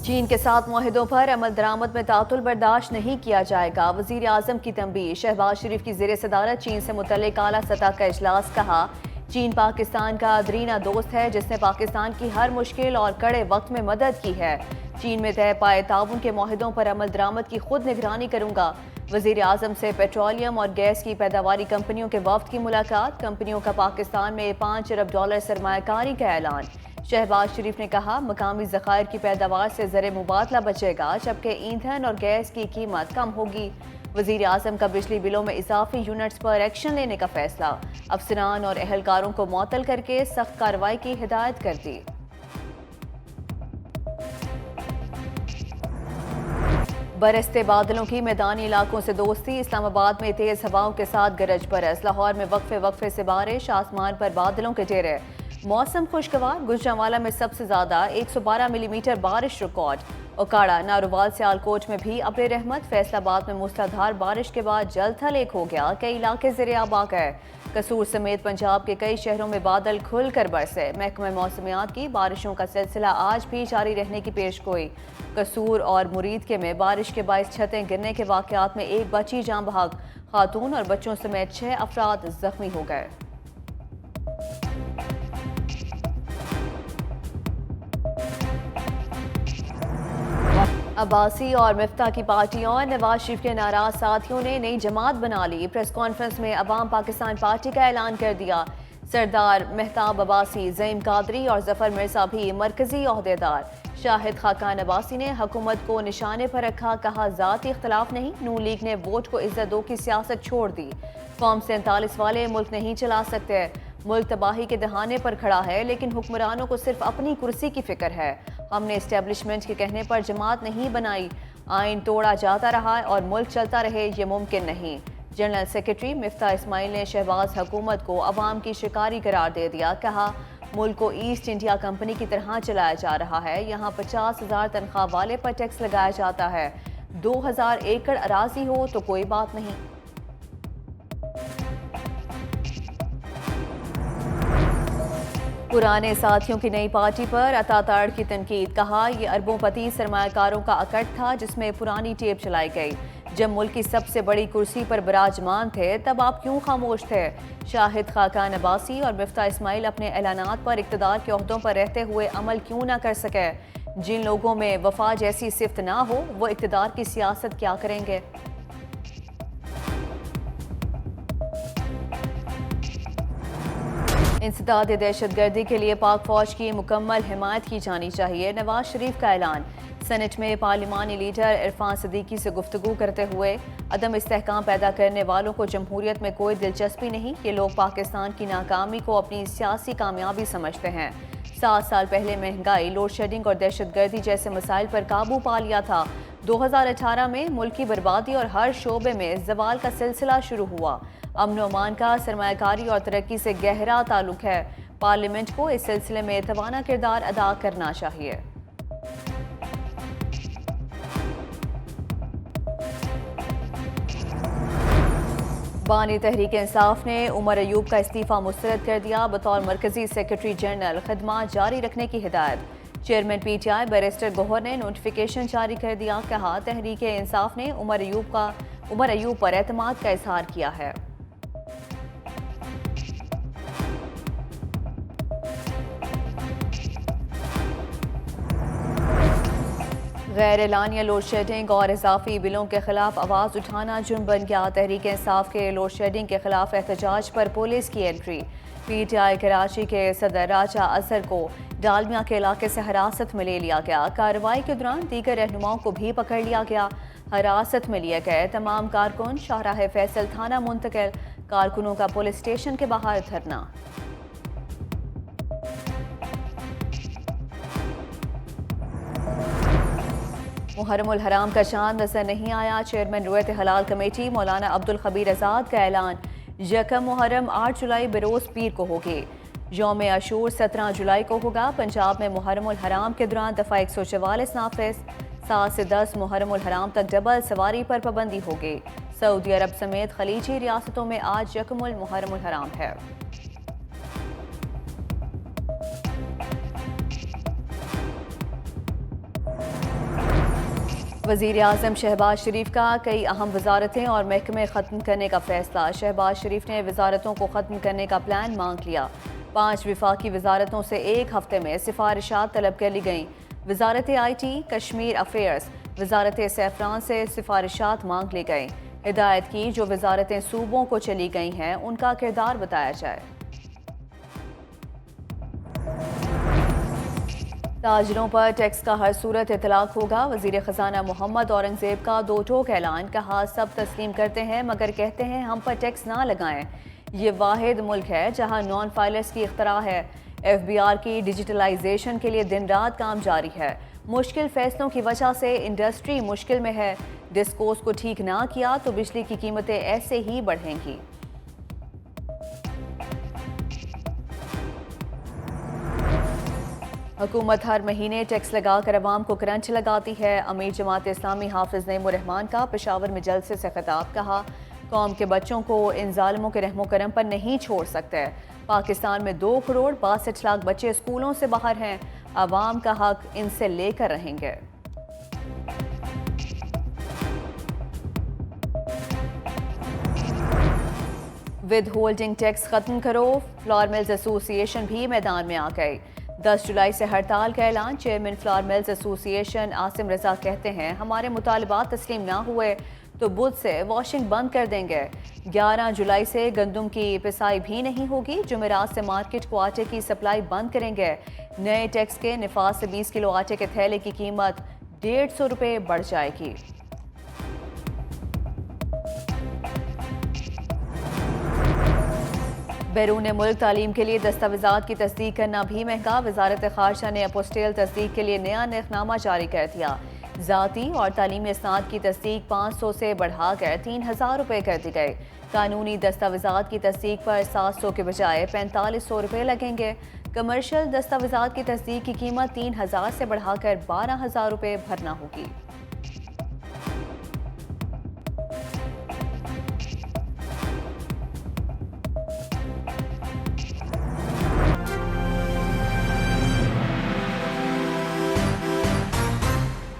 چین کے ساتھ معاہدوں پر عمل درآمد میں تعطل برداشت نہیں کیا جائے گا، وزیر اعظم کی تنبیہ۔ شہباز شریف کی زیر صدارت چین سے متعلق اعلیٰ سطح کا اجلاس، کہا چین پاکستان کا دیرینہ دوست ہے جس نے پاکستان کی ہر مشکل اور کڑے وقت میں مدد کی ہے۔ چین میں طے پائے تعاون کے معاہدوں پر عمل درآمد کی خود نگرانی کروں گا۔ وزیر اعظم سے پیٹرولیم اور گیس کی پیداواری کمپنیوں کے وفد کی ملاقات، کمپنیوں کا پاکستان میں $5 ارب سرمایہ کاری کا اعلان۔ شہباز شریف نے کہا مقامی ذخائر کی پیداوار سے زر مبادلہ بچے گا جبکہ ایندھن اور گیس کی قیمت کم ہوگی۔ وزیر اعظم کا بجلی بلوں میں اضافی یونٹس پر ایکشن لینے کا فیصلہ، افسران اور اہلکاروں کو معطل کر کے سخت کارروائی کی ہدایت کر دی۔ برستے بادلوں کی میدانی علاقوں سے دوستی، اسلام آباد میں تیز ہواؤں کے ساتھ گرج برس، لاہور میں وقفے سے بارش، آسمان پر بادلوں کے ڈیرے۔ موسم خوشگوار، گوجرانوالہ میں سب سے زیادہ 112 ملی میٹر بارش ریکارڈ۔ اوکاڑا، نارووال، سیالکوٹ میں بھی ابر رحمت، فیصل آباد میں موسلادھار بارش کے بعد جل تھل ایک ہو گیا، کئی علاقے زیر آب آ گئے۔ قصور سمیت پنجاب کے کئی شہروں میں بادل کھل کر برسے، محکمہ موسمیات کی بارشوں کا سلسلہ آج بھی جاری رہنے کی پیش گوئی۔ قصور اور مریدکے میں بارش کے باعث چھتیں گرنے کے واقعات میں ایک بچی جاں بحق، خاتون اور بچوں سمیت 6 افراد زخمی ہو گئے۔ عباسی اور مفتاح کی پارٹیوں اور نواز شریف کے ناراض ساتھیوں نے نئی جماعت بنا لی، پریس کانفرنس میں عوام پاکستان پارٹی کا اعلان کر دیا۔ سردار مہتاب عباسی، زعیم قادری اور ظفر مرزا بھی مرکزی عہدیدار۔ شاہد خاقان عباسی نے حکومت کو نشانے پر رکھا، کہا ذاتی اختلاف نہیں، نون لیگ نے ووٹ کو عزت دو کی سیاست چھوڑ دی، فارم 47 والے ملک نہیں چلا سکتے، ملک تباہی کے دہانے پر کھڑا ہے لیکن حکمرانوں کو صرف اپنی کرسی کی فکر ہے، ہم نے اسٹیبلشمنٹ کے کہنے پر جماعت نہیں بنائی، آئین توڑا جاتا رہا اور ملک چلتا رہے یہ ممکن نہیں۔ جنرل سیکرٹری مفتاح اسماعیل نے شہباز حکومت کو عوام کی شکاری قرار دے دیا، کہا ملک کو ایسٹ انڈیا کمپنی کی طرح چلایا جا رہا ہے، یہاں 50,000 تنخواہ والے پر ٹیکس لگایا جاتا ہے، 2,000 ایکڑ اراضی ہو تو کوئی بات نہیں۔ پرانے ساتھیوں کی نئی پارٹی پر عطا تاڑ کی تنقید، کہا یہ اربوں پتی سرمایہ کاروں کا اکٹ تھا جس میں پرانی ٹیپ چلائی گئی، جب ملک کی سب سے بڑی کرسی پر براجمان تھے تب آپ کیوں خاموش تھے؟ شاہد خاقان عباسی اور مفتاح اسماعیل اپنے اعلانات پر اقتدار کے عہدوں پر رہتے ہوئے عمل کیوں نہ کر سکے؟ جن لوگوں میں وفا جیسی صفت نہ ہو وہ اقتدار کی سیاست کیا کریں گے؟ انسداد دہشت گردی کے لیے پاک فوج کی مکمل حمایت کی جانی چاہیے، نواز شریف کا اعلان۔ سینٹ میں پارلیمانی لیڈر عرفان صدیقی سے گفتگو کرتے ہوئے عدم استحکام پیدا کرنے والوں کو جمہوریت میں کوئی دلچسپی نہیں، یہ لوگ پاکستان کی ناکامی کو اپنی سیاسی کامیابی سمجھتے ہیں۔ 7 سال پہلے مہنگائی، لوڈ شیڈنگ اور دہشت گردی جیسے مسائل پر قابو پا لیا تھا۔ 2018 میں ملک کی بربادی اور ہر شعبے میں زوال کا سلسلہ شروع ہوا۔ امن و امان کا سرمایہ کاری اور ترقی سے گہرا تعلق ہے، پارلیمنٹ کو اس سلسلے میں توانا کردار ادا کرنا چاہیے۔ بانی تحریک انصاف نے عمر ایوب کا استعفیٰ مسترد کر دیا، بطور مرکزی سیکرٹری جنرل خدمات جاری رکھنے کی ہدایت۔ Chairman P T I barrister Gohar نے نوٹیفیکیشن جاری کر دیا، کہا تحریک انصاف نے عمر ایوب پر اعتماد کا اظہار کیا ہے۔ غیر اعلانیہ لوڈ شیڈنگ اور اضافی بلوں کے خلاف آواز اٹھانا جرم بن گیا، تحریک انصاف کے لوڈ شیڈنگ کے خلاف احتجاج پر پولیس کی انٹری۔ پی ٹی آئی کراچی کے صدر راجہ اظہر کو ڈالمیا کے علاقے سے حراست میں لے لیا گیا، کارروائی کے دوران دیگر رہنماؤں کو بھی پکڑ لیا گیا، حراست میں لیے گئے تمام کارکن شاہراہ فیصل تھانہ منتقل، کارکنوں کا پولیس اسٹیشن کے باہر دھرنا۔ محرم الحرام کا چاند نظر نہیں آیا، چیئرمین رویت حلال کمیٹی مولانا عبدالخبیر آزاد کا اعلان، یکم محرم 8 جولائی بروز پیر کو ہوگی، یوم عاشور 17 جولائی کو ہوگا۔ پنجاب میں محرم الحرام کے دوران دفعہ 144 نافذ، 7 سے 10 محرم الحرام تک ڈبل سواری پر پابندی ہوگی۔ سعودی عرب سمیت خلیجی ریاستوں میں آج یکم المحرم الحرام ہے۔ وزیر اعظم شہباز شریف کا کئی اہم وزارتیں اور محکمے ختم کرنے کا فیصلہ۔ شہباز شریف نے وزارتوں کو ختم کرنے کا پلان مانگ لیا۔ 5 وفاقی وزارتوں سے ایک ہفتے میں سفارشات طلب کر لی گئیں۔ وزارت آئی ٹی، کشمیر افیئرز، وزارت سیفران سے سفارشات مانگ لی گئیں۔ ہدایت کی جو وزارتیں صوبوں کو چلی گئی ہیں ان کا کردار بتایا جائے۔ تاجروں پر ٹیکس کا ہر صورت اطلاق ہوگا۔ وزیر خزانہ محمد اورنگزیب کا 2 ٹوک اعلان۔ کہا سب تسلیم کرتے ہیں مگر کہتے ہیں ہم پر ٹیکس نہ لگائیں۔ یہ واحد ملک ہے جہاں نان فائلرز کی اختراع ہے۔ ایف بی آر کی ڈیجیٹلائزیشن کے لیے دن رات کام جاری ہے۔ مشکل فیصلوں کی وجہ سے انڈسٹری مشکل میں ہے۔ ڈسکوز کو ٹھیک نہ کیا تو بجلی کی قیمتیں ایسے ہی بڑھیں گی۔ حکومت ہر مہینے ٹیکس لگا کر عوام کو کرنچ لگاتی ہے۔ امیر جماعت اسلامی حافظ نعیم الرحمان کا پشاور میں جلسے سے خطاب۔ کہا قوم کے بچوں کو ان ظالموں کے رحم و کرم پر نہیں چھوڑ سکتے۔ پاکستان میں 2 کروڑ 62 لاکھ بچے اسکولوں سے باہر ہیں۔ عوام کا حق ان سے لے کر رہیں گے۔ ود ہولڈنگ ٹیکس ختم کرو، فلور ملز ایسوسی ایشن بھی میدان میں آ گئی۔ 10 جولائی سے ہڑتال کا اعلان۔ چیئرمین فلور ملز ایسوسی ایشن عاصم رضا کہتے ہیں ہمارے مطالبات تسلیم نہ ہوئے تو بدھ سے واشنگ بند کر دیں گے۔ 11 جولائی سے گندم کی پسائی بھی نہیں ہوگی۔ جمعرات سے مارکیٹ کو آٹے کی سپلائی بند کریں گے۔ نئے ٹیکس کے نفاذ سے 20 کلو آٹے کے تھیلے کی قیمت 150 روپے بڑھ جائے گی۔ بیرون ملک تعلیم کے لیے دستاویزات کی تصدیق کرنا بھی مہنگا۔ وزارت خارجہ نے اپوسٹیل تصدیق کے لیے نیا نرخنامہ جاری کر دیا۔ ذاتی اور تعلیمی اسناد کی تصدیق 500 سے بڑھا کر 3000 روپے کر دی گئی۔ قانونی دستاویزات کی تصدیق پر 700 کے بجائے 4500 روپے لگیں گے۔ کمرشل دستاویزات کی تصدیق کی قیمت 3000 سے بڑھا کر 12000 روپے بھرنا ہوگی۔